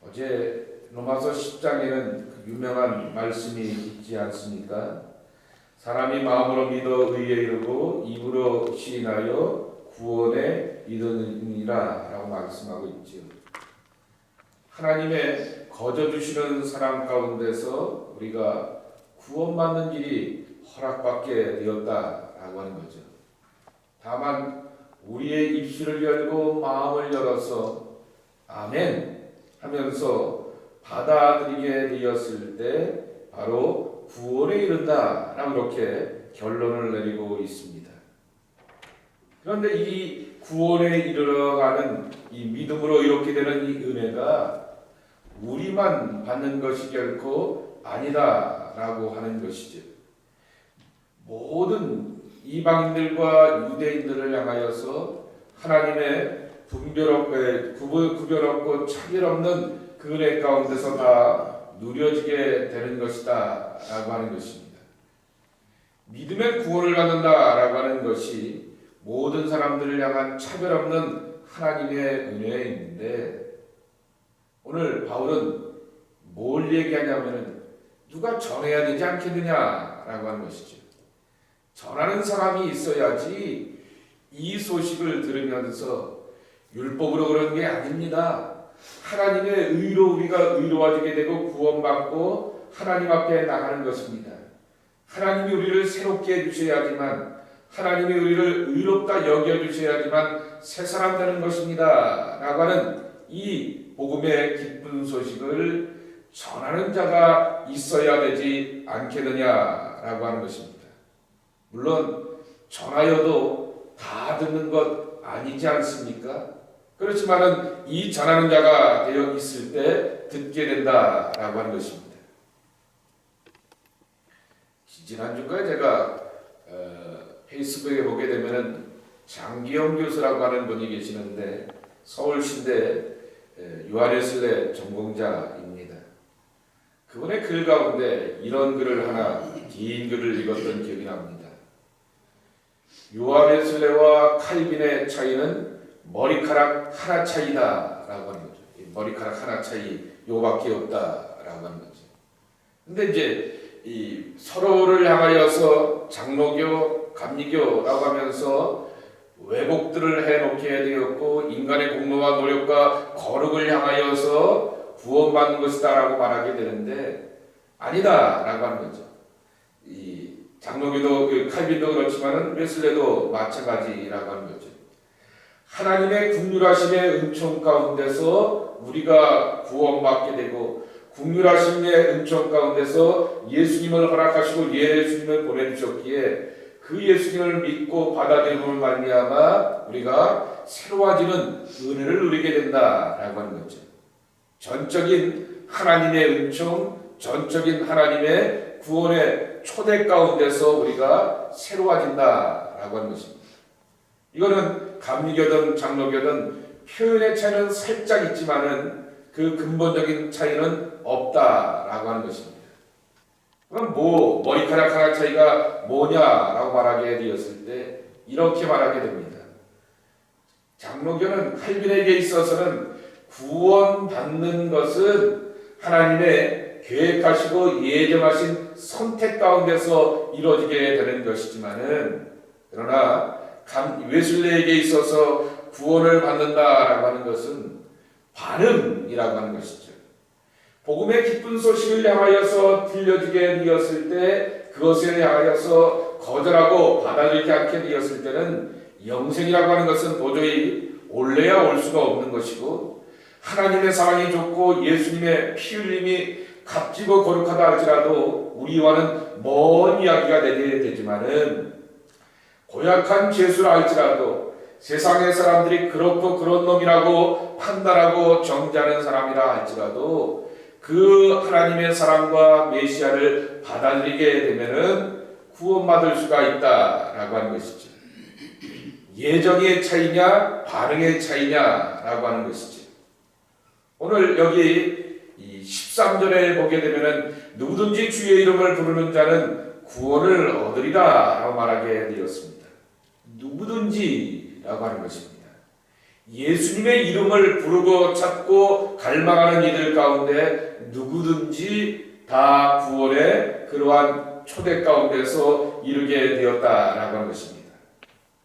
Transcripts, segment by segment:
어제 로마서 10장에는 그 유명한 말씀이 있지 않습니까? 사람이 마음으로 믿어 의에 이르고 입으로 시인하여 구원에 이르느니라 라고 말씀하고 있지요. 하나님의 거저 주시는 사랑 가운데서 우리가 구원받는 일이 허락받게 되었다라고 하는 거죠. 다만 우리의 입술을 열고 마음을 열어서 아멘 하면서 받아들이게 되었을 때 바로 구원에 이른다라고 이렇게 결론을 내리고 있습니다. 그런데 이 구원에 이르러가는 이 믿음으로 이렇게 되는 이 은혜가 우리만 받는 것이 결코 아니다라고 하는 것이죠. 모든 이방인들과 유대인들을 향하여서 하나님의 구별 없고 차별 없는 그 은혜 가운데서 다 누려지게 되는 것이다 라고 하는 것입니다. 믿음의 구원을 받는다 라고 하는 것이 모든 사람들을 향한 차별 없는 하나님의 은혜인데, 오늘 바울은 뭘 얘기하냐면 누가 전해야 되지 않겠느냐 라고 하는 것이죠. 전하는 사람이 있어야지 이 소식을 들으면서 율법으로 그런 게 아닙니다. 하나님의 의로 우리가 의로워지게 되고 구원받고 하나님 앞에 나가는 것입니다. 하나님이 우리를 새롭게 해주셔야지만, 하나님이 우리를 의롭다 여겨주셔야지만 새 사람 되는 것입니다 라고 하는 이 복음의 기쁜 소식을 전하는 자가 있어야 되지 않겠느냐라고 하는 것입니다. 물론 전하여도 다 듣는 것 아니지 않습니까? 그렇지만은 이 전하는 자가 되어 있을 때 듣게 된다라고 하는 것입니다. 지난주까지 제가 페이스북에 보게 되면은 장기영 교수라고 하는 분이 계시는데 서울신대 유아레슬레 전공자입니다. 그분의 글 가운데 이런 글을 하나, 긴 글을 읽었던 기억이 납니다. 요한웨슬레와 칼빈의 차이는 머리카락 하나 차이다 라고 하는 거죠. 머리카락 하나 차이 요밖에 없다 라고 하는 거죠. 근데 이제 이 서로를 향하여서 장로교, 감리교라고 하면서 왜곡들을 해놓게 되었고, 인간의 공로와 노력과 거룩을 향하여서 구원받는 것이다 라고 말하게 되는데 아니다 라고 하는 거죠. 이 장로교도 칼빈도 그렇지만은 웨슬레도 마찬가지라고 하는 거죠. 하나님의 긍휼하심의 은총 가운데서 우리가 구원받게 되고, 긍휼하심의 은총 가운데서 예수님을 허락하시고 예수님을 보내주셨기에 그 예수님을 믿고 받아들임을 말미암아 우리가 새로워지는 은혜를 누리게 된다라고 하는 거죠. 전적인 하나님의 은총, 전적인 하나님의 구원의 초대 가운데서 우리가 새로워진다라고 하는 것입니다. 이거는 감리교든 장로교든 표현의 차이는 살짝 있지만은 그 근본적인 차이는 없다라고 하는 것입니다. 그럼 머리카락 하나 차이가 뭐냐라고 말하게 되었을 때 이렇게 말하게 됩니다. 장로교는 칼빈에게 있어서는 구원받는 것은 하나님의 계획하시고 예정하신 선택 가운데서 이루어지게 되는 것이지만은, 그러나 웨슬레에게 있어서 구원을 받는다라고 하는 것은 반응이라고 하는 것이죠. 복음의 기쁜 소식을 향하여서 들려지게 되었을 때 그것에 향하여서 거절하고 받아들이지 않게 되었을 때는 영생이라고 하는 것은 도저히 올래야 올 수가 없는 것이고, 하나님의 사랑이 좋고 예수님의 피 흘림이 값지고 거룩하다 할지라도 우리와는 먼 이야기가 되지만은, 고약한 죄수라 할지라도 세상의 사람들이 그렇고 그런 놈이라고 판단하고 정죄하는 사람이라 할지라도 그 하나님의 사랑과 메시아를 받아들이게 되면은 구원받을 수가 있다라고 하는 것이죠. 예정의 차이냐 반응의 차이냐라고 하는 것이죠. 오늘 여기 이 13절에 보게 되면은 누구든지 주의 이름을 부르는 자는 구원을 얻으리라 라고 말하게 되었습니다. 누구든지라고 하는 것입니다. 예수님의 이름을 부르고 찾고 갈망하는 이들 가운데 누구든지 다 구원의 그러한 초대 가운데서 이르게 되었다라고 하는 것입니다.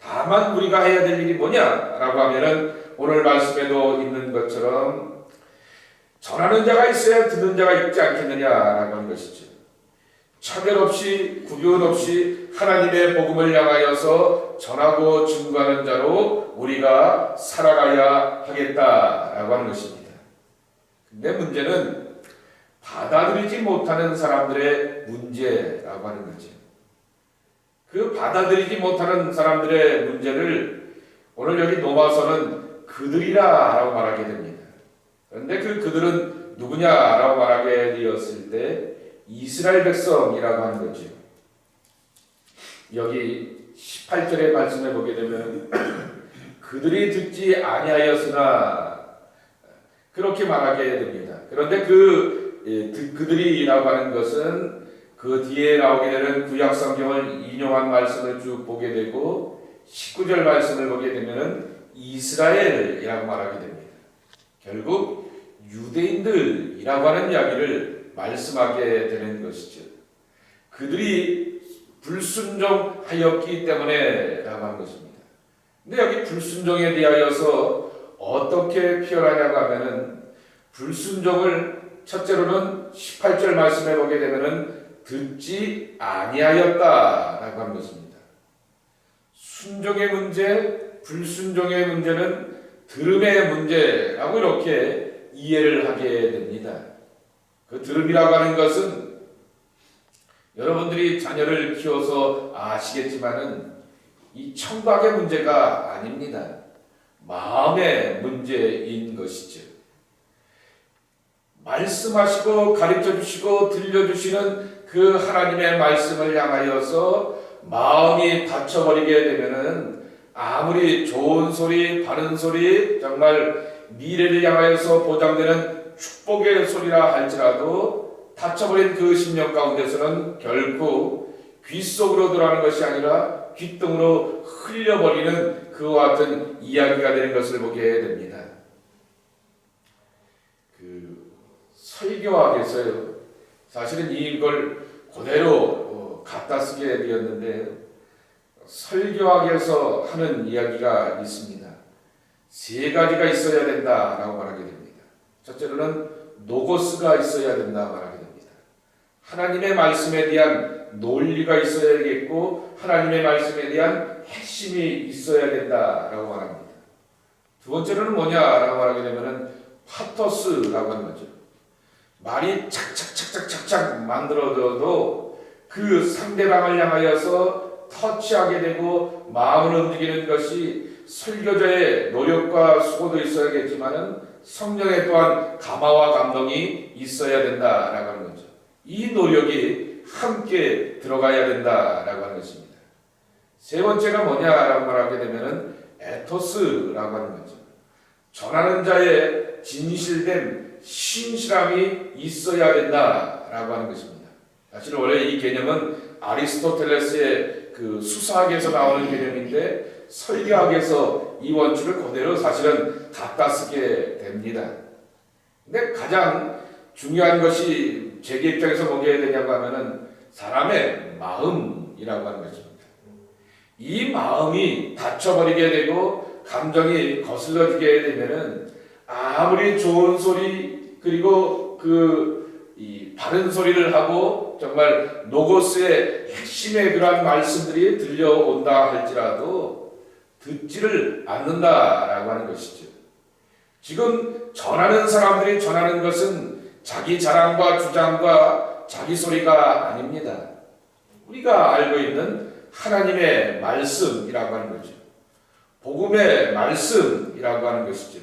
다만 우리가 해야 될 일이 뭐냐라고 하면은 오늘 말씀에도 있는 것처럼 전하는 자가 있어야 듣는 자가 있지 않겠느냐라고 하는 것이죠. 차별 없이 구분 없이 하나님의 복음을 향하여서 전하고 증거하는 자로 우리가 살아가야 하겠다라고 하는 것입니다. 근데 문제는 받아들이지 못하는 사람들의 문제라고 하는 거죠. 그 받아들이지 못하는 사람들의 문제를 오늘 여기 로마서는 그들이라고 말하게 됩니다. 그런데 그들은 누구냐라고 말하게 되었을 때 이스라엘 백성이라고 하는 거죠. 여기 18절의 말씀을 보게 되면 그들이 듣지 아니하였으나 그렇게 말하게 됩니다. 그런데 그들이라고 하는 것은 그 뒤에 나오게 되는 구약 성경을 인용한 말씀을 쭉 보게 되고 19절 말씀을 보게 되면 이스라엘이라고 말하게 됩니다. 결국 유대인들이라고 하는 이야기를 말씀하게 되는 것이죠. 그들이 불순종하였기 때문에 라고 하는 것입니다. 근데 여기 불순종에 대하여서 어떻게 표현하냐고 하면은 불순종을 첫째로는 18절 말씀에 보게 되면은 듣지 아니하였다라고 하는 것입니다. 순종의 문제, 불순종의 문제는 들음의 문제라고 이렇게 이해를 하게 됩니다. 그 들음이라고 하는 것은 여러분들이 자녀를 키워서 아시겠지만은 이 청각의 문제가 아닙니다. 마음의 문제인 것이죠. 말씀하시고 가르쳐 주시고 들려주시는 그 하나님의 말씀을 향하여서 마음이 닫혀버리게 되면은 아무리 좋은 소리, 바른 소리, 정말 미래를 향하여서 보장되는 축복의 소리라 할지라도 닫혀버린 그 심령 가운데서는 결국 귀 속으로 들어가는 것이 아니라 귓등으로 흘려버리는 그와 같은 이야기가 되는 것을 보게 됩니다. 설교학에서요, 사실은 이걸 그대로 갖다 쓰게 되었는데 설교학에서 하는 이야기가 있습니다. 세 가지가 있어야 된다라고 말하게 됩니다. 첫째로는 노고스가 있어야 된다 말하게 됩니다. 하나님의 말씀에 대한 논리가 있어야겠고 하나님의 말씀에 대한 핵심이 있어야 된다라고 말합니다. 두 번째로는 뭐냐라고 말하게 되면은 파토스라고 하는 거죠. 말이 착착착착착착 만들어져도 그 상대방을 향하여서 터치하게 되고 마음을 움직이는 것이 설교자의 노력과 수고도 있어야겠지만은 성령의 또한 감화와 감동이 있어야 된다라고 하는 거죠. 이 노력이 함께 들어가야 된다라고 하는 것입니다. 세 번째가 뭐냐라고 말하게 되면은 에토스라고 하는 거죠. 전하는 자의 진실된 신실함이 있어야 된다라고 하는 것입니다. 사실 원래 이 개념은 아리스토텔레스의 그 수사학에서 나오는 개념인데 설교학에서 이 원칙을 그대로 사실은 갖다 쓰게 됩니다. 근데 가장 중요한 것이 제게 입장에서 보게 되냐고 하면은 사람의 마음이라고 하는 것입니다. 이 마음이 닫혀버리게 되고 감정이 거슬러지게 되면은 아무리 좋은 소리 그리고 이 바른 소리를 하고 정말 노고스의 핵심의 그러한 말씀들이 들려온다 할지라도 듣지를 않는다라고 하는 것이죠. 지금 전하는 사람들이 전하는 것은 자기 자랑과 주장과 자기 소리가 아닙니다. 우리가 알고 있는 하나님의 말씀이라고 하는 거죠. 복음의 말씀이라고 하는 것이죠.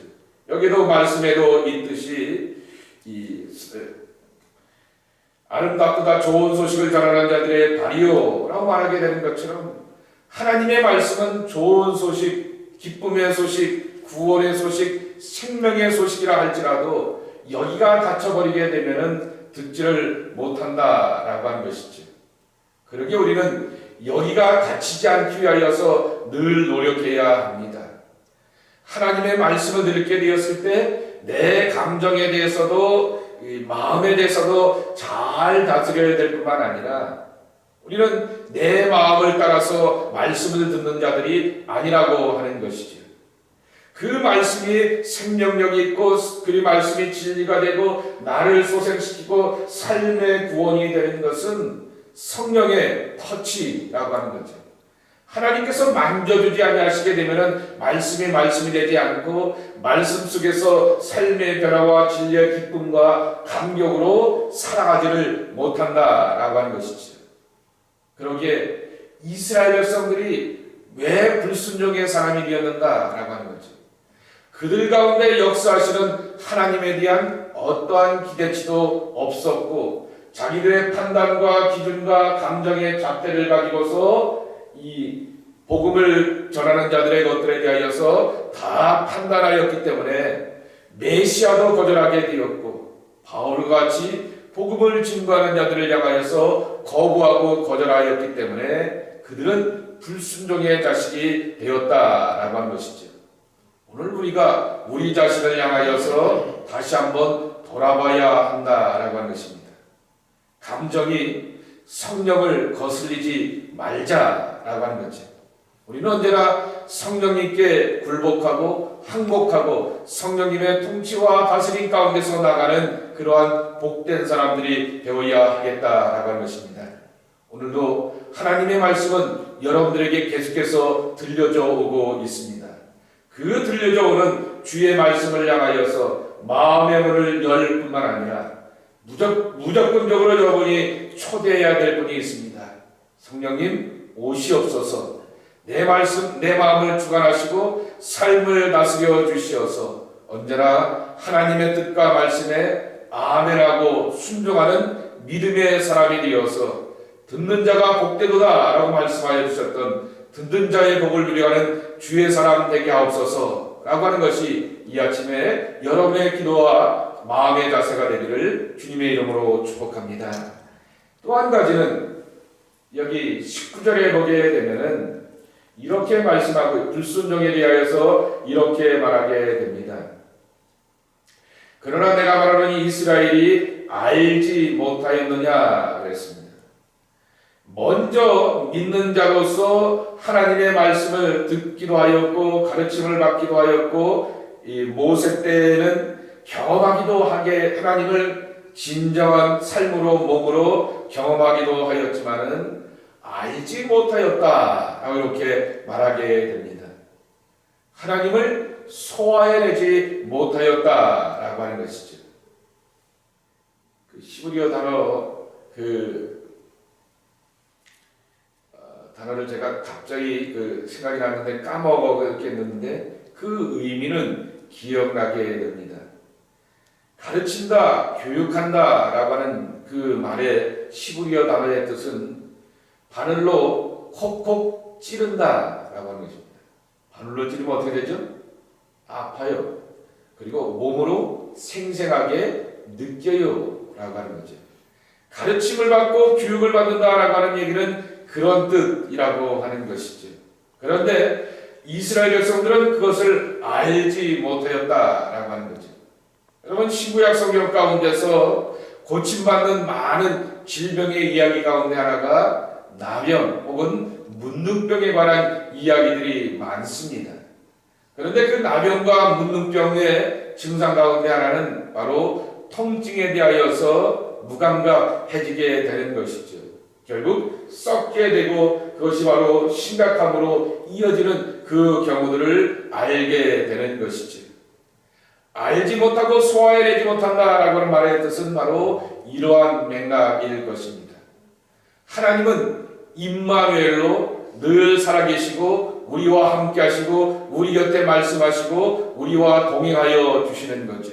여기도 말씀에도 있듯이 이 아름답고다 좋은 소식을 전하는 자들의 발이요라고 말하게 되는 것처럼 하나님의 말씀은 좋은 소식, 기쁨의 소식, 구원의 소식, 생명의 소식이라 할지라도 여기가 닫혀버리게 되면은 듣지를 못한다라고 하는 것이죠. 그러기에 우리는 여기가 닫히지 않기 위하여서 늘 노력해야 합니다. 하나님의 말씀을 듣게 되었을 때 내 감정에 대해서도 이 마음에 대해서도 잘 다스려야 될 뿐만 아니라 우리는 내 마음을 따라서 말씀을 듣는 자들이 아니라고 하는 것이죠. 그 말씀이 생명력이 있고 그 말씀이 진리가 되고 나를 소생시키고 삶의 구원이 되는 것은 성령의 터치라고 하는 거죠. 하나님께서 만져주지 아니하시게 되면 말씀이 되지 않고 말씀 속에서 삶의 변화와 진리의 기쁨과 감격으로 살아가지를 못한다라고 하는 것이죠. 그러기에 이스라엘 백성들이 왜 불순종의 사람이 되었는가라고 하는 거죠. 그들 가운데 역사하시는 하나님에 대한 어떠한 기대치도 없었고 자기들의 판단과 기준과 감정의 잣대를 가지고서 이 복음을 전하는 자들의 것들에 대하여서 다 판단하였기 때문에 메시아도 거절하게 되었고 바울과 같이 복음을 증거하는 자들을 향하여서 거부하고 거절하였기 때문에 그들은 불순종의 자식이 되었다라고 하는 것이죠. 오늘 우리가 우리 자신을 향하여서 다시 한번 돌아봐야 한다라고 하는 것입니다. 감정이 성령을 거슬리지 말자라고 하는 거죠. 우리는 언제나 성령님께 굴복하고 항복하고 성령님의 통치와 다스림 가운데서 나가는 그러한 복된 사람들이 되어야 하겠다라고 하는 것입니다. 오늘도 하나님의 말씀은 여러분들에게 계속해서 들려져 오고 있습니다. 그 들려져 오는 주의 말씀을 향하여서 마음의 문을 열 뿐만 아니라 무조건적으로 여러분이 초대해야 될 분이 있습니다. 성령님 오시옵소서. 내 말씀, 내 마음을 주관하시고 삶을 다스려 주시어서 언제나 하나님의 뜻과 말씀에 아멘하고 순종하는 믿음의 사람이 되어서 듣는 자가 복되도다 라고 말씀하여 주셨던 듣는 자의 복을 누려가는 주의 사람 되게 하옵소서 라고 하는 것이 이 아침에 여러분의 기도와 마음의 자세가 되기를 주님의 이름으로 축복합니다. 또 한 가지는 여기 19절에 보게 되면은 이렇게 말씀하고 불순종에 대하여서 이렇게 말하게 됩니다. 그러나 내가 말하노니 이스라엘이 알지 못하였느냐 그랬습니다. 먼저 믿는 자로서 하나님의 말씀을 듣기도 하였고 가르침을 받기도 하였고 이 모세 때에는 경험하기도 하게 하나님을 진정한 삶으로 몸으로 경험하기도 하였지만은 알지 못하였다 라고 이렇게 말하게 됩니다. 하나님을 소화해내지 못하였다 라고 하는 것이죠. 그 히브리어 단어 단어를 제가 갑자기 생각이 났는데 까먹었겠는데 그 의미는 기억나게 됩니다. 가르친다, 교육한다 라고 하는 그 말의 히브리어 단어의 뜻은 바늘로 콕콕 찌른다 라고 하는 것입니다. 바늘로 찌르면 어떻게 되죠? 아파요. 그리고 몸으로 생생하게 느껴요 라고 하는 거죠. 가르침을 받고 교육을 받는다 라고 하는 얘기는 그런 뜻이라고 하는 것이죠. 그런데 이스라엘 백성들은 그것을 알지 못하였다 라고 하는 거죠. 여러분 신구약 성경 가운데서 고침받는 많은 질병의 이야기 가운데 하나가 나병 혹은 문둥병에 관한 이야기들이 많습니다. 그런데 그 나병과 문둥병의 증상 가운데 하나는 바로 통증에 대하여서 무감각해지게 되는 것이죠. 결국 썩게 되고 그것이 바로 심각함으로 이어지는 그 경우들을 알게 되는 것이죠. 알지 못하고 소화해내지 못한다라고 하는 말의 뜻은 바로 이러한 맥락일 것입니다. 하나님은 임마누엘로 늘 살아계시고 우리와 함께 하시고 우리 곁에 말씀하시고 우리와 동행하여 주시는 거죠.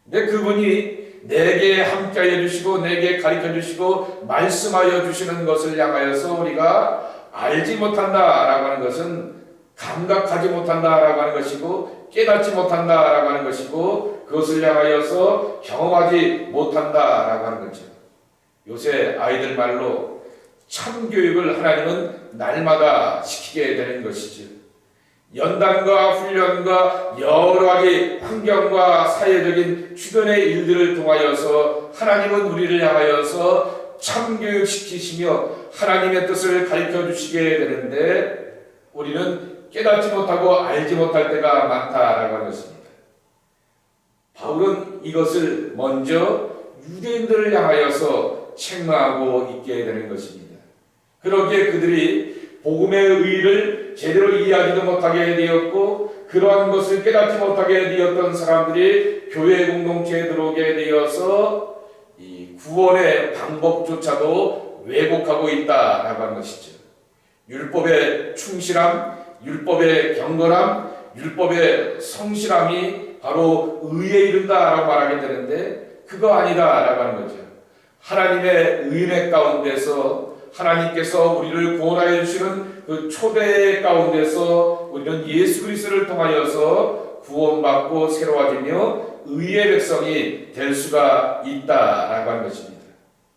근데 그분이 내게 함께하여 주시고 내게 가르쳐 주시고 말씀하여 주시는 것을 향하여서 우리가 알지 못한다라고 하는 것은 감각하지 못한다라고 하는 것이고 깨닫지 못한다라고 하는 것이고 그것을 향하여서 경험하지 못한다라고 하는 거죠. 요새 아이들 말로 참교육을 하나님은 날마다 시키게 되는 것이죠. 연단과 훈련과 여러 가지 환경과 사회적인 주변의 일들을 통하여서 하나님은 우리를 향하여서 참교육시키시며 하나님의 뜻을 가르쳐 주시게 되는데 우리는 깨닫지 못하고 알지 못할 때가 많다라고 하는 것입니다. 바울은 이것을 먼저 유대인들을 향하여서 책망하고 있게 되는 것입니다. 그렇게 그들이 복음의 의의를 제대로 이해하지도 못하게 되었고 그러한 것을 깨닫지 못하게 되었던 사람들이 교회 공동체에 들어오게 되어서 이 구원의 방법조차도 왜곡하고 있다라고 하는 것이죠. 율법의 충실함, 율법의 경건함, 율법의 성실함이 바로 의에 이른다라고 말하게 되는데 그거 아니다라고 하는 거죠. 하나님의 은혜 가운데서 하나님께서 우리를 구원하여 주시는 그 초대 가운데서 우리는 예수 그리스도를 통하여서 구원받고 새로워지며 의의 백성이 될 수가 있다라고 하는 것입니다.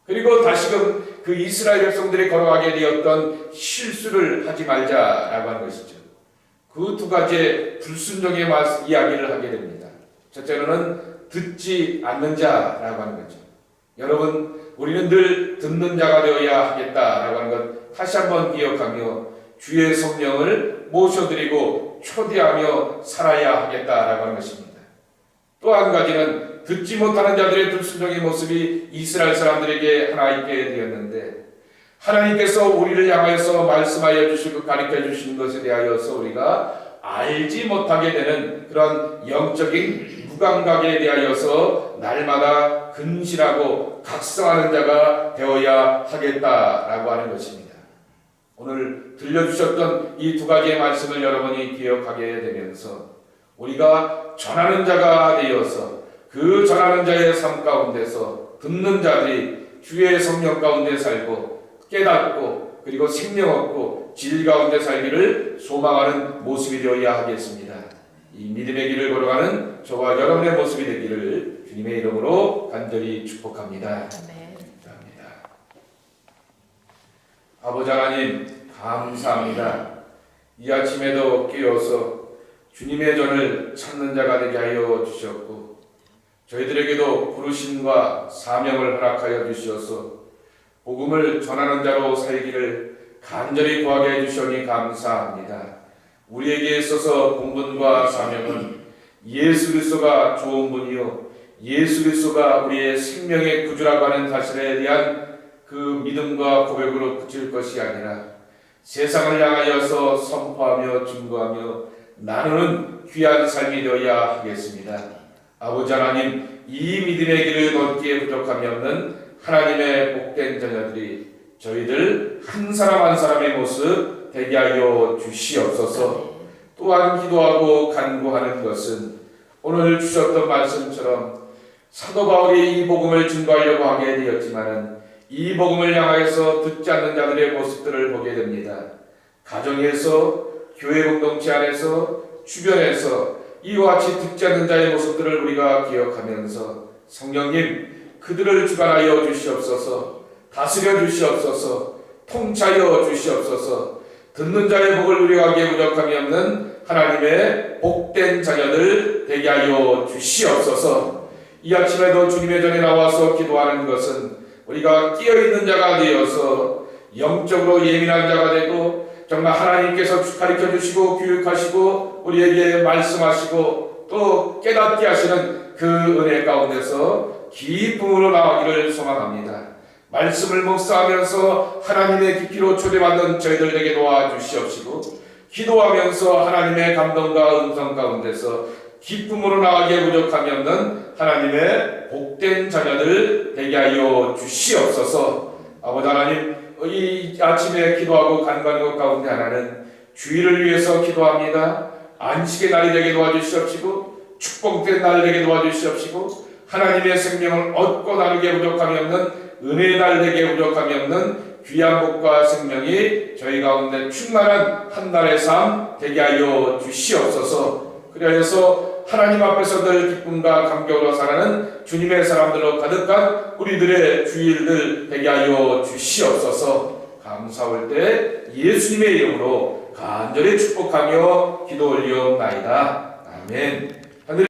그리고 다시금 그 이스라엘 백성들이 걸어가게 되었던 실수를 하지 말자라고 하는 것이죠. 그 두 가지의 불순종의 이야기를 하게 됩니다. 첫째로는 듣지 않는 자라고 하는 거죠. 여러분, 우리는 늘 듣는 자가 되어야 하겠다라고 하는 것 다시 한번 기억하며 주의 성령을 모셔드리고 초대하며 살아야 하겠다라고 하는 것입니다. 또 한 가지는 듣지 못하는 자들의 불순종의 모습이 이스라엘 사람들에게 하나 있게 되었는데 하나님께서 우리를 향하여서 말씀하여 주시고 가르쳐 주시는 것에 대하여서 우리가 알지 못하게 되는 그런 영적인 무감각에 대하여서 날마다 근신하고 각성하는 자가 되어야 하겠다라고 하는 것입니다. 오늘 들려주셨던 이 두 가지의 말씀을 여러분이 기억하게 되면서 우리가 전하는 자가 되어서 그 전하는 자의 삶 가운데서 듣는 자들이 주의 성령 가운데 살고 깨닫고 그리고 생명 얻고 질 가운데 살기를 소망하는 모습이 되어야 하겠습니다. 이 믿음의 길을 걸어가는 저와 여러분의 모습이 되기를 주님의 이름으로 간절히 축복합니다. 감사합니다. 아버지 하나님 감사합니다. 이 아침에도 깨어서 주님의 전을 찾는 자가 되게 하여 주셨고 저희들에게도 부르심과 사명을 허락하여 주시어서 복음을 전하는 자로 살기를 간절히 구하게 해주시니 감사합니다. 우리에게 있어서 본분과 사명은 예수 그리스도가 좋은 분이요 예수 그리스도가 우리의 생명의 구주라고 하는 사실에 대한 그 믿음과 고백으로 그칠 것이 아니라 세상을 향하여서 선포하며 증거하며 나누는 귀한 삶이 되어야 하겠습니다. 아버지 하나님, 이 믿음의 길을 걷기에 부족함이 없는 하나님의 복된 자녀들이 저희들 한 사람 한 사람의 모습 되게 하여 주시옵소서. 또한 기도하고 간구하는 것은 오늘 주셨던 말씀처럼 사도 바울이 이 복음을 증거하려고 하게 되었지만은 이 복음을 향하여서 듣지 않는 자들의 모습들을 보게 됩니다. 가정에서, 교회 공동체 안에서, 주변에서 이와 같이 듣지 않는 자의 모습들을 우리가 기억하면서 성령님 그들을 주관하여 주시옵소서. 다스려 주시옵소서. 통치하여 주시옵소서. 듣는 자의 복을 누려가기에 부족함이 없는 하나님의 복된 자녀들 되게 하여 주시옵소서. 이 아침에도 주님의 전에 나와서 기도하는 것은 우리가 끼어있는 자가 되어서 영적으로 예민한 자가 되고 정말 하나님께서 가르쳐 주시고 교육하시고 우리에게 말씀하시고 또 깨닫게 하시는 그 은혜 가운데서 기쁨으로 나가기를 소망합니다. 말씀을 묵상하면서 하나님의 깊이로 초대받는 저희들에게 도와주시옵시고 기도하면서 하나님의 감동과 음성 가운데서 기쁨으로 나가기에 부족함이 없는 하나님의 복된 자녀들 되게 하여 주시옵소서. 아버지 하나님, 이 아침에 기도하고 간구하는 것 가운데 하나는 주일을 위해서 기도합니다. 안식의 날이 되게 도와주시옵시고 축복된 날 되게 도와주시옵시고 하나님의 생명을 얻고 나누기에 부족함이 없는 은혜의 날 되게 부족함이 없는 귀한 복과 생명이 저희 가운데 충만한 한 날의 삶 되게 하여 주시옵소서. 그래서 하나님 앞에서 늘 기쁨과 감격으로 살아가는 주님의 사람들로 가득한 우리들의 주일들 되게 하여 주시옵소서. 감사할 때 예수님의 이름으로 간절히 축복하며 기도 올리옵나이다. 아멘.